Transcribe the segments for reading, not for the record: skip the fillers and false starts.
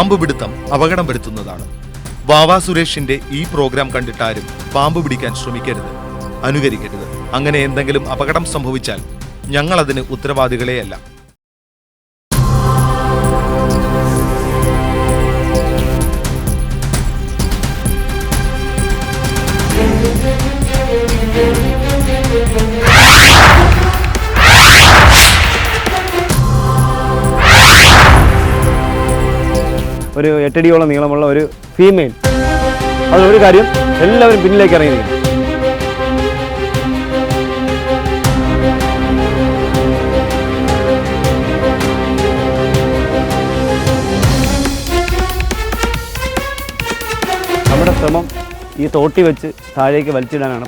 പാമ്പ് പിടുത്തം അപകടം വരുത്തുന്നതാണ്. വാവാ സുരേഷിന്റെ ഈ പ്രോഗ്രാം കണ്ടിട്ടാരും പാമ്പ് പിടിക്കാൻ ശ്രമിക്കരുത്, അനുകരിക്കരുത്. അങ്ങനെ എന്തെങ്കിലും അപകടം സംഭവിച്ചാൽ ഞങ്ങളതിന് ഉത്തരവാദികളെയല്ല. ഒരു 8 അടിയോളം നീളമുള്ള ഒരു ഫീമെയിൽ. അതൊരു കാര്യം, എല്ലാവരും പിന്നിലേക്ക് ഇറങ്ങി നിൽക്കണം. നമ്മുടെ ശ്രമം ഈ തോട്ടി വെച്ച് താഴേക്ക് വലിച്ചിടാനാണ്.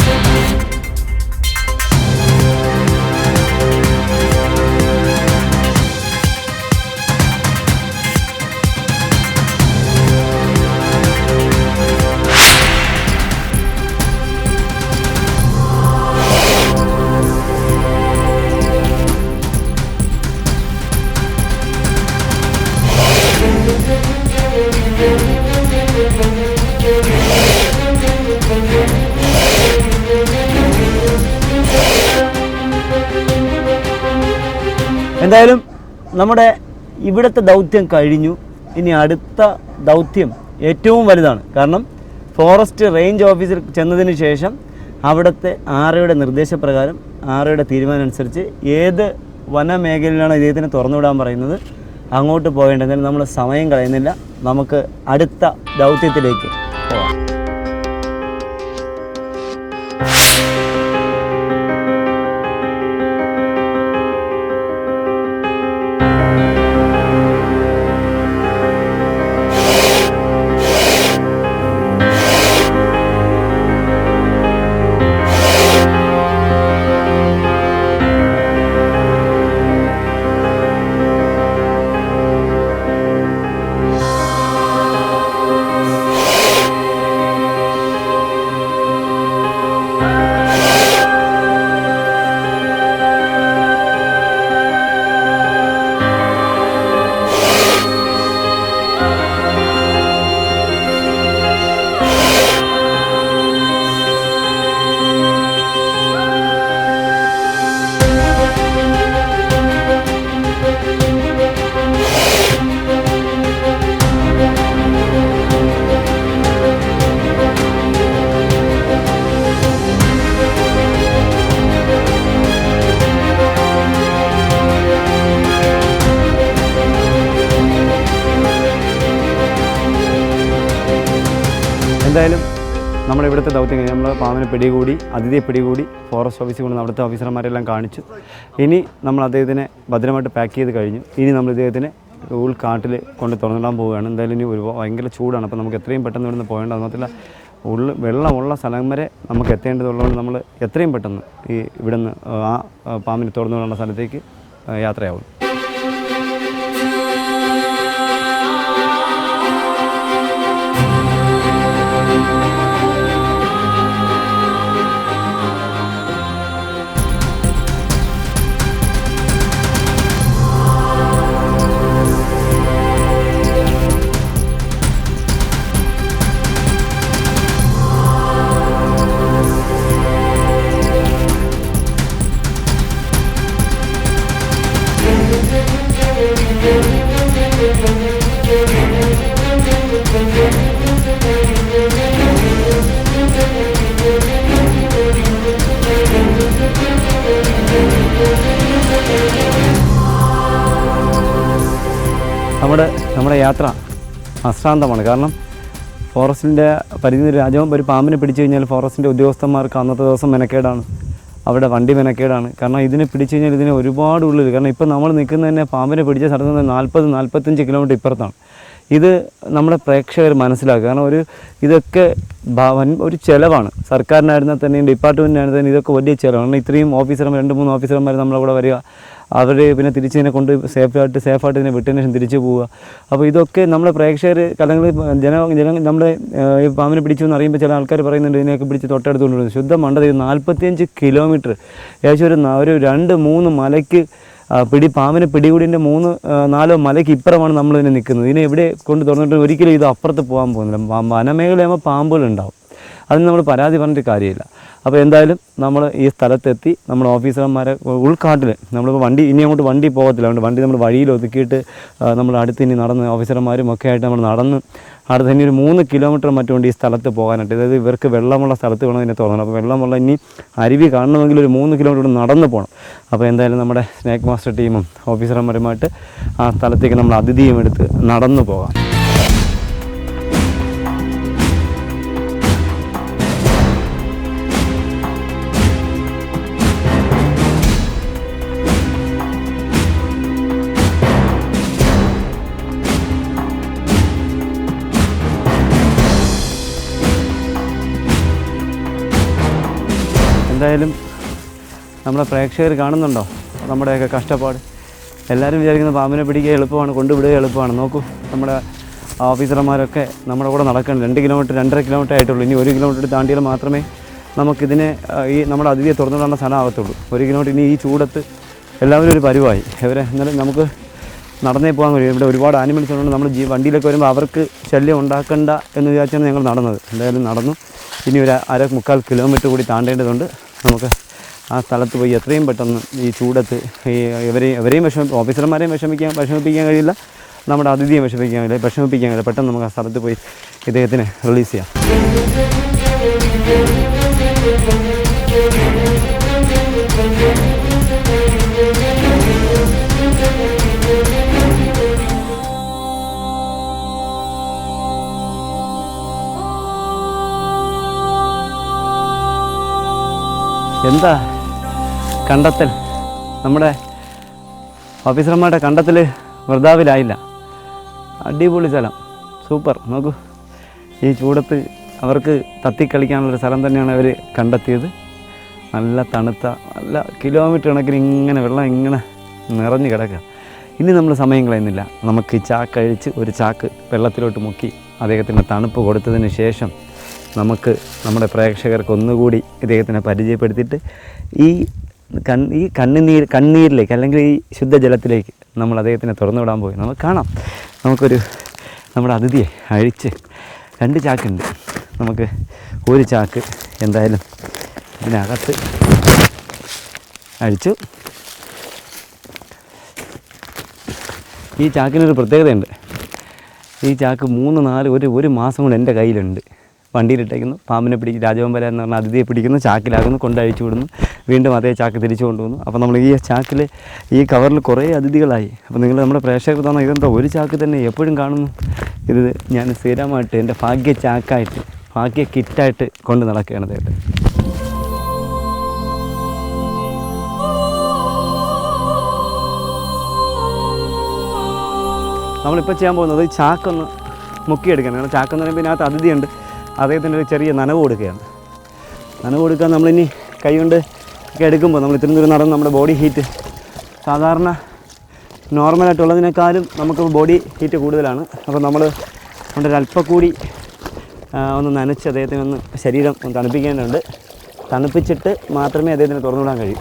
എന്തായാലും നമ്മുടെ ഇവിടുത്തെ ദൗത്യം കഴിഞ്ഞു. ഇനി അടുത്ത ദൗത്യം ഏറ്റവും വലുതാണ്. കാരണം ഫോറസ്റ്റ് റേഞ്ച് ഓഫീസിൽ ചെന്നതിന് ശേഷം അവിടുത്തെ ആർഒയുടെ നിർദ്ദേശപ്രകാരം, ആർഒയുടെ തീരുമാനം അനുസരിച്ച് ഏത് വനമേഖലയിലാണ് ഇദ്ദേഹത്തിന് തുറന്നുവിടാൻ പറയുന്നത് അങ്ങോട്ട് പോകേണ്ടത്. എന്തായാലും നമ്മൾ സമയം കളയുന്നില്ല, നമുക്ക് അടുത്ത ദൗത്യത്തിലേക്ക് പോകാം. എന്തായാലും നമ്മുടെ ഇവിടുത്തെ ദൗത്യം കഴിഞ്ഞ് നമ്മൾ പാമ്പിനെ പിടികൂടി, അതിഥിയെ പിടികൂടി ഫോറസ്റ്റ് ഓഫീസിൽ കൊണ്ട് അവിടുത്തെ ഓഫീസർമാരെല്ലാം കാണിച്ചു. ഇനി നമ്മൾ അദ്ദേഹത്തിനെ ഭദ്രമായിട്ട് പാക്ക് ചെയ്ത് കഴിഞ്ഞു. ഇനി നമ്മൾ ഇദ്ദേഹത്തിനെ ഉൾക്കാട്ടിൽ കൊണ്ട് തുറന്നിടാൻ പോവുകയാണ്. എന്തായാലും ഇനി ഭയങ്കര ചൂടാണ്. അപ്പോൾ നമുക്ക് എത്രയും പെട്ടെന്ന് ഇവിടുന്ന് പോകേണ്ടത്. അതുമാത്രമല്ല വെള്ളമുള്ള സ്ഥലം വരെ നമുക്ക് എത്തേണ്ടതുള്ളതുകൊണ്ട് നമ്മൾ എത്രയും പെട്ടെന്ന് ഈ ഇവിടുന്ന് ആ പാമ്പിനെ തുറന്നു വിടാനുള്ള സ്ഥലത്തേക്ക് യാത്രയാവും. നമ്മുടെ യാത്ര അശ്രാന്തമാണ്. കാരണം ഫോറസ്റ്റിൻ്റെ പരിധി രാജവും ഒരു പാമ്പിനെ പിടിച്ചു കഴിഞ്ഞാൽ ഫോറസ്റ്റിൻ്റെ ഉദ്യോഗസ്ഥന്മാർക്ക് അന്നത്തെ ദിവസം മെനക്കേടാണ്, അവിടെ വണ്ടി മെനക്കേടാണ്. കാരണം ഇതിനെ പിടിച്ചു കഴിഞ്ഞാൽ ഇതിനെ ഒരുപാട് ഉള്ളിൽ, കാരണം ഇപ്പം നമ്മൾ നിൽക്കുന്നത് തന്നെ പാമ്പിനെ പിടിച്ച സ്ഥലത്ത് നിന്ന് 40-45 കിലോമീറ്റർ ഇപ്പുറത്താണ്. ഇത് നമ്മുടെ പ്രേക്ഷകർ മനസ്സിലാക്കുക. കാരണം ഇതൊക്കെ ഒരു ചിലവാണ്. സർക്കാരിനായിരുന്നാൽ തന്നെയും ഡിപ്പാർട്ട്മെൻറ്റിനായിരുന്നാൽ തന്നെ ഇതൊക്കെ വലിയ ചിലവാണ്. കാരണം ഇത്രയും ഓഫീസർമാർ 2-3 ഓഫീസർമാർ നമ്മളവിടെ വരിക, അവർ പിന്നെ തിരിച്ചതിനെ കൊണ്ട് സേഫായിട്ട് ഇതിനെ വിട്ടതിന് ശേഷം തിരിച്ചു പോവുക. അപ്പോൾ ഇതൊക്കെ നമ്മുടെ പ്രേക്ഷകർ കലങ്ങളിൽ നമ്മുടെ ഈ പാമ്പിനെ പിടിച്ചു എന്ന് അറിയുമ്പോൾ ചില ആൾക്കാർ പറയുന്നുണ്ട് ഇതിനെയൊക്കെ പിടിച്ച് തൊട്ടടുത്തുകൊണ്ടിരുന്നത്. ശുദ്ധ മണ്ടത് 45 കിലോമീറ്റർ ഏകദേശം ഒരു 2-3 മലയ്ക്ക് പാമ്പിനെ പിടികൂടിൻ്റെ 3-4 മലയ്ക്ക് ഇപ്പുറമാണ് നമ്മളിതിനെ നിൽക്കുന്നത്. ഇതിനെ എവിടെ കൊണ്ട് തുറന്നിട്ട് ഒരിക്കലും ഇത് അപ്പുറത്ത് പോകാൻ പോകുന്നില്ല. വനമേഖലയാകുമ്പോൾ പാമ്പുകളുണ്ടാവും, അതിന് നമ്മൾ പരാതി പറഞ്ഞിട്ട് കാര്യമില്ല. അപ്പോൾ എന്തായാലും നമ്മൾ ഈ സ്ഥലത്തെത്തി നമ്മൾ ഓഫീസർമാരെ ഉൾക്കാട്ടിൽ നമ്മളിപ്പോൾ ഇനി അങ്ങോട്ട് വണ്ടി പോകത്തില്ല, അതുകൊണ്ട് വണ്ടി നമ്മൾ വഴിയിൽ ഒതുക്കിയിട്ട് നമ്മൾ അടുത്ത് ഇനി നടന്ന് ഓഫീസർമാരും ഒക്കെ ആയിട്ട് നമ്മൾ നടന്ന് അടുത്ത് ഇനി ഒരു 3 കിലോമീറ്റർ മറ്റുകൊണ്ട് ഈ സ്ഥലത്ത് പോകാനായിട്ട്. അതായത് ഇവർക്ക് വെള്ളമുള്ള സ്ഥലത്ത് വേണം ഇതിനെ തുറന്നത്. അപ്പോൾ വെള്ളമുള്ള ഇനി അരുവി കാണണമെങ്കിൽ ഒരു 3 കിലോമീറ്റർ നടന്ന് പോകണം. അപ്പോൾ എന്തായാലും നമ്മുടെ സ്നേക്ക് മാസ്റ്റർ ടീമും ഓഫീസർമാരുമായിട്ട് ആ സ്ഥലത്തേക്ക് നമ്മൾ അതിഥിയും എടുത്ത് നടന്നു പോകാം. എന്തായാലും നമ്മുടെ പ്രേക്ഷകർ കാണുന്നുണ്ടോ നമ്മുടെയൊക്കെ കഷ്ടപ്പാട്? എല്ലാവരും വിചാരിക്കുന്ന പാമ്പിനെ പിടിക്കുക എളുപ്പമാണ്, കൊണ്ടുവിടുക എളുപ്പമാണ്. നോക്കൂ, നമ്മുടെ ഓഫീസർമാരൊക്കെ നമ്മുടെ കൂടെ നടക്കണം. 2 കിലോമീറ്റർ 2.5 കിലോമീറ്റർ ആയിട്ടുള്ളൂ. ഇനി 1 കിലോമീറ്റർ താണ്ടിയാൽ മാത്രമേ നമുക്കിതിനെ നമ്മുടെ അതിഥിയെ തുറന്നുകൊണ്ടുള്ള സ്ഥലമാകത്തുള്ളൂ. 1 കിലോമീറ്റർ ഇനി ഈ ചൂടത്ത് എല്ലാവരും ഒരു പരുവായി. എന്നാലും നമുക്ക് നടന്നേ പോകാൻ കഴിയും. ഇവിടെ ഒരുപാട് ആനിമൽസ് ഉള്ളതുകൊണ്ട് നമ്മൾ വണ്ടിയിലൊക്കെ വരുമ്പോൾ അവർക്ക് ശല്യം ഉണ്ടാക്കണ്ട എന്ന് വിചാരിച്ചാണ് ഞങ്ങൾ നടന്നത്. എന്തായാലും നടന്നു. ഇനി ഒരു 1/4-3/4 കിലോമീറ്റർ കൂടി താണ്ടേണ്ടതുണ്ട്. നമുക്ക് ആ സ്ഥലത്ത് പോയി എത്രയും പെട്ടെന്ന് ഈ ചൂടത്ത് എവരെയും ഓഫീസർമാരെയും വിഷമിപ്പിക്കാൻ കഴിയില്ല, നമ്മുടെ അതിഥിയെ വിഷമിപ്പിക്കാൻ കഴിയില്ല. പെട്ടെന്ന് നമുക്ക് ആ സ്ഥലത്ത് പോയി ഇദ്ദേഹത്തിനെ റിലീസ് ചെയ്യാം. എന്താ കണ്ടെത്തൽ? നമ്മുടെ ഓഫീസർമാരുടെ കണ്ടെത്തൽ വൃഥാവിലായില്ല. അടിപൊളി സ്ഥലം, സൂപ്പർ. നോക്കൂ, ഈ ചൂടത്ത് അവർക്ക് തത്തിക്കളിക്കാനുള്ളൊരു സ്ഥലം തന്നെയാണ് അവർ കണ്ടെത്തിയത്. നല്ല തണുത്ത, നല്ല കിലോമീറ്റർ കണക്കിന് ഇങ്ങനെ വെള്ളം ഇങ്ങനെ നിറഞ്ഞു കിടക്കുക. ഇനി നമ്മൾ സമയം കളയുന്നില്ല. നമുക്ക് ചാക്കഴിച്ച് ഒരു ചാക്ക് വെള്ളത്തിലോട്ട് മുക്കി അദ്ദേഹത്തിന് തണുപ്പ് കൊടുത്തതിന് ശേഷം നമുക്ക് നമ്മുടെ പ്രേക്ഷകർക്ക് ഒന്നുകൂടി ഇദ്ദേഹത്തിനെ പരിചയപ്പെടുത്തിയിട്ട് ഈ കണ്ണീരിലേക്ക് അല്ലെങ്കിൽ ഈ ശുദ്ധജലത്തിലേക്ക് നമ്മൾ അദ്ദേഹത്തിനെ തുറന്നു വിടാൻ പോയി. നമുക്ക് കാണാം. നമ്മുടെ അതിഥിയെ അഴിച്ച് 2 ചാക്കുണ്ട്. നമുക്ക് ഒരു ചാക്ക് എന്തായാലും ഇതിനകത്ത് അഴിച്ചു. ഈ ചാക്കിനൊരു പ്രത്യേകതയുണ്ട്. ഈ ചാക്ക് 3-4 ഒരു മാസം കൊണ്ട് എൻ്റെ കയ്യിലുണ്ട്. വണ്ടിയിലിട്ടേക്കുന്നു, പാമ്പിനെ രാജവെമ്പാല എന്ന് പറഞ്ഞാൽ അതിഥിയെ പിടിക്കുന്നു, ചാക്കിലാകുന്നു, കൊണ്ടഴിച്ചു വിടുന്നു, വീണ്ടും അതേ ചാക്ക് തിരിച്ചു കൊണ്ടുപോകുന്നു. അപ്പോൾ നമ്മൾ ഈ ചാക്കിൽ ഈ കവറിൽ കുറേ അതിഥികളായി. അപ്പോൾ നിങ്ങൾ നമ്മുടെ പ്രേക്ഷകർക്ക് തോന്നുന്ന ഇതെന്താ ഒരു ചാക്ക് തന്നെ എപ്പോഴും കാണുന്നു? ഇത് ഞാൻ സ്ഥിരമായിട്ട് എൻ്റെ ഭാഗ്യ കിറ്റായിട്ട് കൊണ്ട് നടക്കുകയാണ് അദ്ദേഹത്തെ. നമ്മളിപ്പോൾ ചെയ്യാൻ പോകുന്നത് ചാക്കൊന്ന് മുക്കിയെടുക്കാൻ. കാരണം ചാക്കെന്ന് പറയുമ്പോൾ ഇതിനകത്ത് അതിഥിയുണ്ട്. അദ്ദേഹത്തിൻ്റെ ഒരു ചെറിയ നനവ് കൊടുക്കുകയാണ്. നനവ് കൊടുക്കാൻ നമ്മളിനി കൈ കൊണ്ട് ഒക്കെ എടുക്കുമ്പോൾ നമ്മൾ ഇത്രയും ദൂരം നടന്ന് നമ്മുടെ ബോഡി ഹീറ്റ് സാധാരണ നോർമലായിട്ടുള്ളതിനേക്കാളും നമുക്ക് ബോഡി ഹീറ്റ് കൂടുതലാണ്. അപ്പോൾ നമ്മൾ ഒരല്പം കൂടി ഒന്ന് നനച്ച് അദ്ദേഹത്തിന് ഒന്ന് ശരീരം ഒന്ന് തണുപ്പിക്കേണ്ടതുണ്ട്. തണുപ്പിച്ചിട്ട് മാത്രമേ അദ്ദേഹത്തിന് തുറന്നുവിടാൻ കഴിയൂ.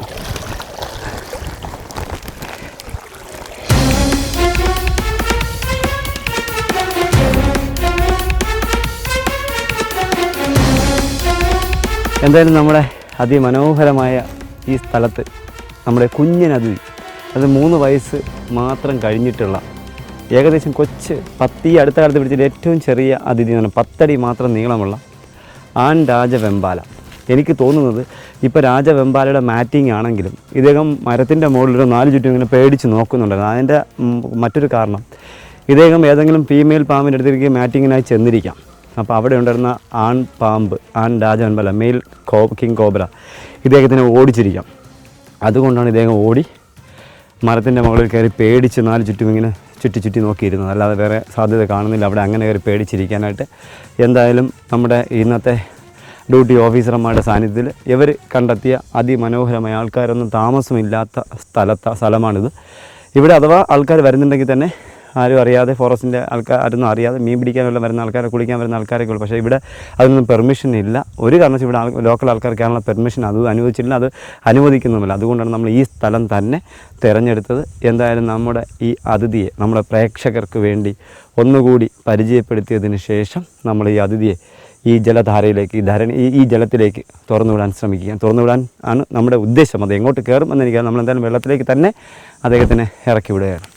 എന്തായാലും നമ്മുടെ അതിമനോഹരമായ ഈ സ്ഥലത്ത് നമ്മുടെ കുഞ്ഞനതിഥി, അത് 3 വയസ്സ് മാത്രം കഴിഞ്ഞിട്ടുള്ള ഏകദേശം ഈ അടുത്ത കാലത്ത് പിടിച്ചിട്ട് ഏറ്റവും ചെറിയ അതിഥി എന്ന് പറഞ്ഞാൽ 10 അടി മാത്രം നീളമുള്ള രാജവെമ്പാല. എനിക്ക് തോന്നുന്നത് ഇപ്പോൾ രാജവെമ്പാലയുടെ മാറ്റിംഗ് ആണെങ്കിലും ഇദ്ദേഹം മരത്തിൻ്റെ മുകളിലൊരു 4 ചുറ്റും ഇങ്ങനെ പേടിച്ച് നോക്കുന്നുണ്ടായിരുന്നു. അതിൻ്റെ മറ്റൊരു കാരണം ഇദ്ദേഹം ഏതെങ്കിലും ഫീമെയിൽ പാമ്പിൻ്റെ അടുത്തേക്ക് മാറ്റിങ്ങിനായി ചെന്നിരിക്കാം. അപ്പോൾ അവിടെ ഉണ്ടായിരുന്ന ആൺ രാജവെമ്പാല, മെയിൽ കിങ് കോബ്ര ഇദ്ദേഹത്തിനെ ഓടിച്ചിരിക്കാം. അതുകൊണ്ടാണ് ഇദ്ദേഹം ഓടി മരത്തിൻ്റെ മുകളിൽ കയറി പേടിച്ച് 4 ചുറ്റും ഇങ്ങനെ ചുറ്റി നോക്കിയിരുന്നത്. അല്ലാതെ വേറെ സാധ്യത കാണുന്നില്ല അവിടെ അങ്ങനെ കയറി പേടിച്ചിരിക്കാനായിട്ട്. എന്തായാലും നമ്മുടെ ഇന്നത്തെ ഡ്യൂട്ടി ഓഫീസർമാരുടെ സാന്നിധ്യത്തിൽ ഇവർ കണ്ടെത്തിയ അതിമനോഹരമായ ആൾക്കാരൊന്നും താമസമില്ലാത്ത സ്ഥലമാണിത്. ഇവിടെ അഥവാ ആൾക്കാർ വരുന്നുണ്ടെങ്കിൽ തന്നെ ആരും അറിയാതെ ഫോറസ്റ്റിൻ്റെ ആരൊന്നും അറിയാതെ മീൻ പിടിക്കാനുള്ള വരുന്ന ആൾക്കാരെ കുളിക്കാൻ വരുന്ന ആൾക്കാരൊക്കെ ഉള്ളൂ. പക്ഷേ ഇവിടെ അതിനൊന്നും പെർമിഷൻ ഇല്ല. ഒരു കാരണവശാലും ഇവിടെ ലോക്കൽ ആൾക്കാർക്കാനുള്ള പെർമിഷൻ അത് അനുവദിച്ചില്ല, അത് അനുവദിക്കുന്നുമില്ല. അതുകൊണ്ടാണ് നമ്മൾ ഈ സ്ഥലം തന്നെ തിരഞ്ഞെടുത്തത്. എന്തായാലും നമ്മുടെ ഈ അതിഥിയെ നമ്മുടെ പ്രേക്ഷകർക്ക് വേണ്ടി ഒന്നുകൂടി പരിചയപ്പെടുത്തിയതിന് ശേഷം നമ്മൾ ഈ അതിഥിയെ ഈ ജലധാരയിലേക്ക് ഈ ജലത്തിലേക്ക് തുറന്നുവിടാൻ ശ്രമിക്കുക. തുറന്നുവിടാൻ ആണ് നമ്മുടെ ഉദ്ദേശം. അത് എങ്ങോട്ട് കയറും എന്നെനിക്കറിയാം. നമ്മളെന്തായാലും വെള്ളത്തിലേക്ക് തന്നെ അദ്ദേഹത്തിനെ ഇറക്കി വിടുകയാണ്.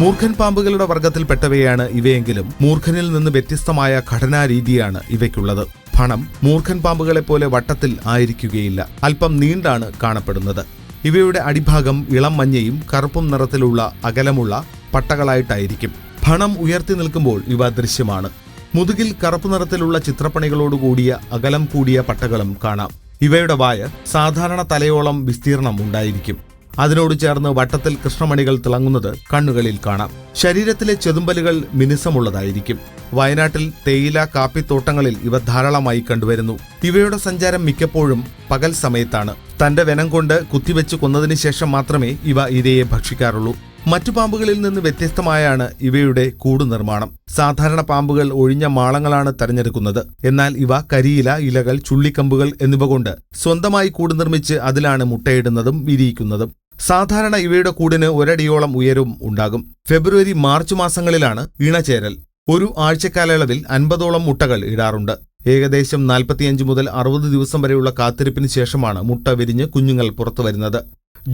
മൂർഖൻ പാമ്പുകളുടെ വർഗത്തിൽപ്പെട്ടവയാണ് ഇവയെങ്കിലും മൂർഖനിൽ നിന്ന് വ്യത്യസ്തമായ ഘടനാരീതിയാണ് ഇവയ്ക്കുള്ളത്. ഫണം മൂർഖൻ പാമ്പുകളെ പോലെ വട്ടത്തിൽ ആയിരിക്കുകയില്ല, അല്പം നീണ്ടാണ് കാണപ്പെടുന്നത്. ഇവയുടെ അടിഭാഗം ഇളം മഞ്ഞയും കറുപ്പും നിറത്തിലുള്ള അകലമുള്ള പട്ടകളായിട്ടായിരിക്കും. ഫണം ഉയർത്തി നിൽക്കുമ്പോൾ ഇവ ദൃശ്യമാണ്. മുതുകിൽ കറുപ്പ് നിറത്തിലുള്ള ചിത്രപ്പണികളോടുകൂടിയ അകലം കൂടിയ പട്ടകളും കാണാം. ഇവയുടെ വായ സാധാരണ തലയോളം വിസ്തീർണം ഉണ്ടായിരിക്കും. അതിനോട് ചേർന്ന് വട്ടത്തിൽ കൃഷ്ണമണികൾ തിളങ്ങുന്നത് കണ്ണുകളിൽ കാണാം. ശരീരത്തിലെ ചെതുമ്പലുകൾ മിനുസമുള്ളതായിരിക്കും. വയനാട്ടിൽ തേയില കാപ്പിത്തോട്ടങ്ങളിൽ ഇവ ധാരാളമായി കണ്ടുവരുന്നു. ഇവയുടെ സഞ്ചാരം മിക്കപ്പോഴും പകൽ സമയത്താണ്. തന്റെ വെനം കൊണ്ട് കുത്തിവെച്ച് കൊന്നതിന് ശേഷം മാത്രമേ ഇവ ഇരയെ ഭക്ഷിക്കാറുള്ളൂ. മറ്റു പാമ്പുകളിൽ നിന്ന് വ്യത്യസ്തമായാണ് ഇവയുടെ കൂട് നിർമ്മാണം. സാധാരണ പാമ്പുകൾ ഒഴിഞ്ഞ മാളങ്ങളാണ് തെരഞ്ഞെടുക്കുന്നത്. എന്നാൽ ഇവ കരിയില, ഇലകൾ, ചുള്ളിക്കമ്പുകൾ എന്നിവ കൊണ്ട് സ്വന്തമായി കൂട് നിർമ്മിച്ച് അതിലാണ് മുട്ടയിടുന്നതും വിരിയിക്കുന്നതും. സാധാരണ ഇവയുടെ കൂടിന് ഒരടിയോളം ഉയരവും ഉണ്ടാകും. ഫെബ്രുവരി, മാർച്ച് മാസങ്ങളിലാണ് ഇണചേരൽ. ഒരു ആഴ്ചക്കാലയളവിൽ 50ഓളം മുട്ടകൾ ഇടാറുണ്ട്. ഏകദേശം 45 മുതൽ 60 ദിവസം വരെയുള്ള കാത്തിരിപ്പിന് ശേഷമാണ് മുട്ട വിരിഞ്ഞ് കുഞ്ഞുങ്ങൾ പുറത്തു വരുന്നത്.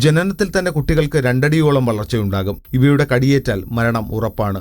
ജനനത്തിൽ തന്നെ കുട്ടികൾക്ക് 2 അടിയോളം വളർച്ചയുണ്ടാകും. ഇവയുടെ കടിയേറ്റാൽ മരണം ഉറപ്പാണ്.